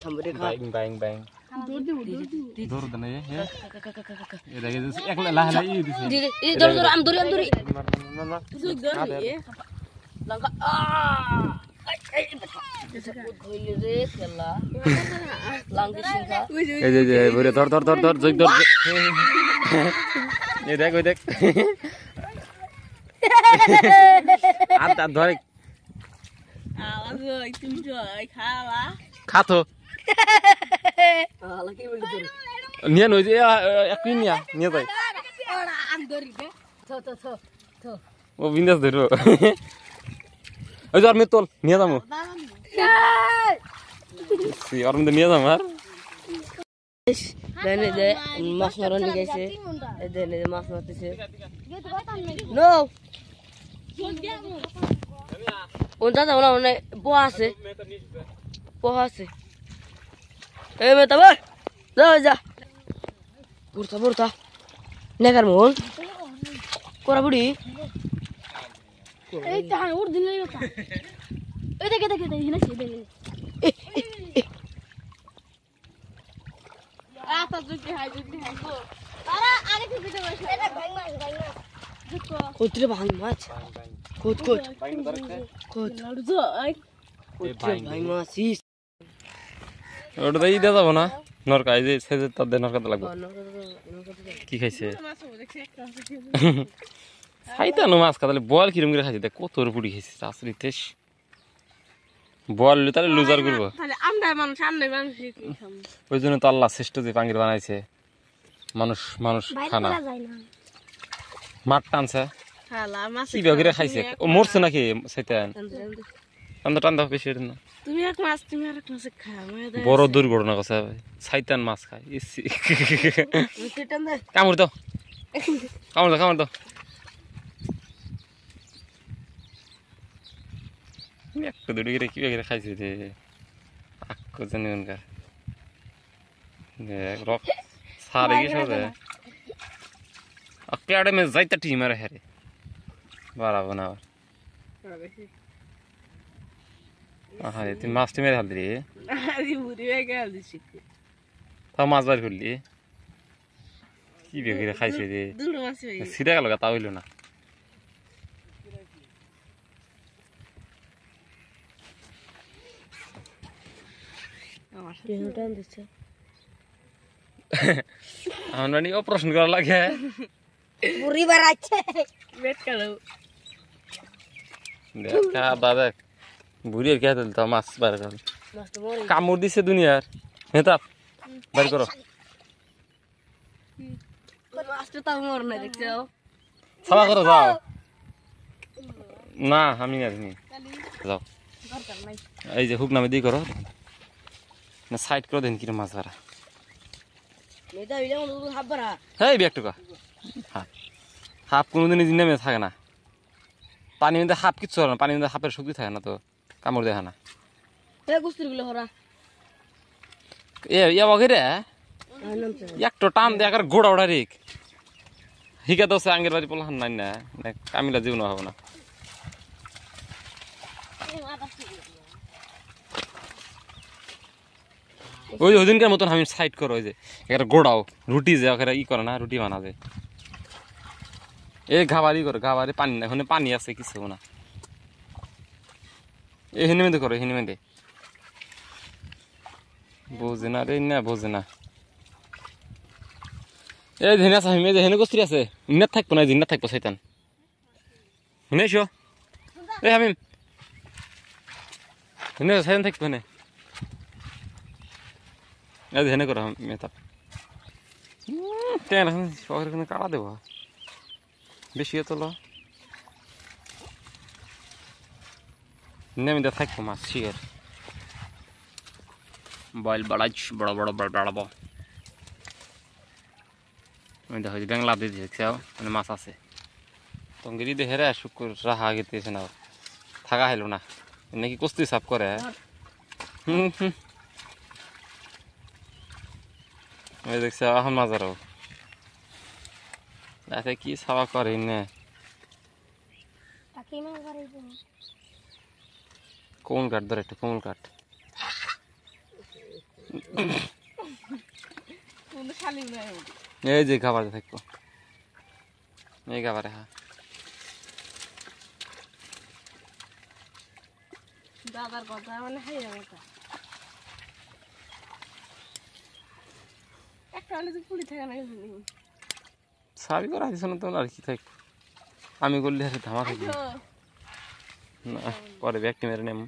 sampai bang bang dur dan ya ya dah gitu ek lah lah ini dur am duri langka boleh tor jog dur ini dek anta dhore khato niya no je ekin ya niya tai o bindas dhoro oi jar me tol niya jamu si or me niya jamar dene de mas maron geise dene de mas matise no unta ta ona one poha ase e me tabar ja burta negar mon kora budi ei ta ur din le ta ei deke hina se bele ata juki hai go ara are ki video bas eta bhang mas kotre bhang mas kot ladu jo ai kotre bhang mas is ওটা দেই দে যাব না নরকা এই যে সেজে তার দে নরকাতে লাগবে কি খাইছে খাইতানো মাছ কাটালে বল কিরম করে খাইছে দেখ কত পুরি খাইছে শাশুড়ি তেস বল তাহলে লুজার করব তাহলে আমরা মানুষ কি খাম ওই জন্য তো আল্লাহ শ্রেষ্ঠ যে পাঙ্গির বানাইছে মানুষ খানা মাছ টানছে খালা মাছ কি বগরে খাইছে ও মরছে নাকি শয়তান টান্দা বেশি না তুমি এক মাছ খাও বড় দুর্ঘটনা কথা শয়তান মাছ খায় ইসি কামড় দাও একটা দুটো করে কি করে খাইছে রে আকো জানি উনকার রক সারে গেছে রে আকেড়ে মে যাইতা টিম আর হেরে বাড়াবো না আহা তুই মাছটি মেরে হাল দিলি আরে বুড়ি হয়ে গেল দিছি তা মাছ বার করলি কি বেগিরে খাইছে রে দুটো মাছ হই সিধা গেল তা হইল না আমার পেনটা দিছে আমরা নি অপারেশন করা লাগে বুড়ি বাড়াচ্ছে পেট কালো দেখা দাদা বুড়ি আর কে দিল তো মাছ বার কর কামড় দিছে দুনিয়ার নেতা বার করো কোন মাছটা তাও মর না দেখছো সাবা করো যাও না আমি না তুমি যাও দরকার নাই এই যে হুক নামে দিয়ে করো না সাইড করে দেন কিরম মাছ ধরা মেদা বিলে মন হাফ ভরা হেই ব্যাগটুকা হাফ কোনোদিন এই নামে থাকে না পানি মধ্যে হাফ কিচ্ছু হয় না পানির মধ্যে হাফের শক্তি থাকে না তো কামড় দেখা না এ গুস্তিগুলো হরা এ বগেরে একটু টান দিয়ে একবার গোড়া ওড়া রেখ হিকা দোষে আঙ্গের বাড়ি পোলাহান নাই না কামিলা জীবন হবে না ওই ওদিনকার মতন আমি সাইড করো ওই যে একটা গোড়াও রুটি যে ওখানে ই করে না রুটি বানাবে এই ঘাবারি করো ঘাবারি পানি না ওখানে পানি আছে কিছু না এই হেনে মেদে করো হেনে মেদে বোঝে না রে না বোঝে না এই ধেনে আছে আমি যে হেনে কস্ত্রী আছে নেট থাকবো না দিন না থাকবো শয়তান শুনে এসো এই আমি হেনে শয়তান থাকবো না এই হেনে করো মেতা তেল শহরের কোনো কাটা দেবো বেশি তোলো নেমে থাকবো মাছ শিখের বয়েল বাড়াই বড় বড় বাড়াবো আমি দেখো ব্যাংলা দিয়ে দিয়েছি মানে মাছ আছে টঙ্গিরি দেখে রে শুকুর রাহা গেতেছে না থাকা হইল না নাকি কস্তি সাফ করে ওই দেখছি এখন মাজারও আচ্ছা কি সাফা করে নে কোন কাঠ ধরে একটা কোন কাঠ কোনো শালিম নাই এই যে খাবার থাকবো এই খাবারে হ্যাঁ দাদার কথা মানে হাইয়া কথা একটা হলে তো পুলি থাকে না সাবি করা দিছ না তো আর কি থাকবো আমি করলে ধামা থাকবো না পরে ব্যাগটি মেরে নেব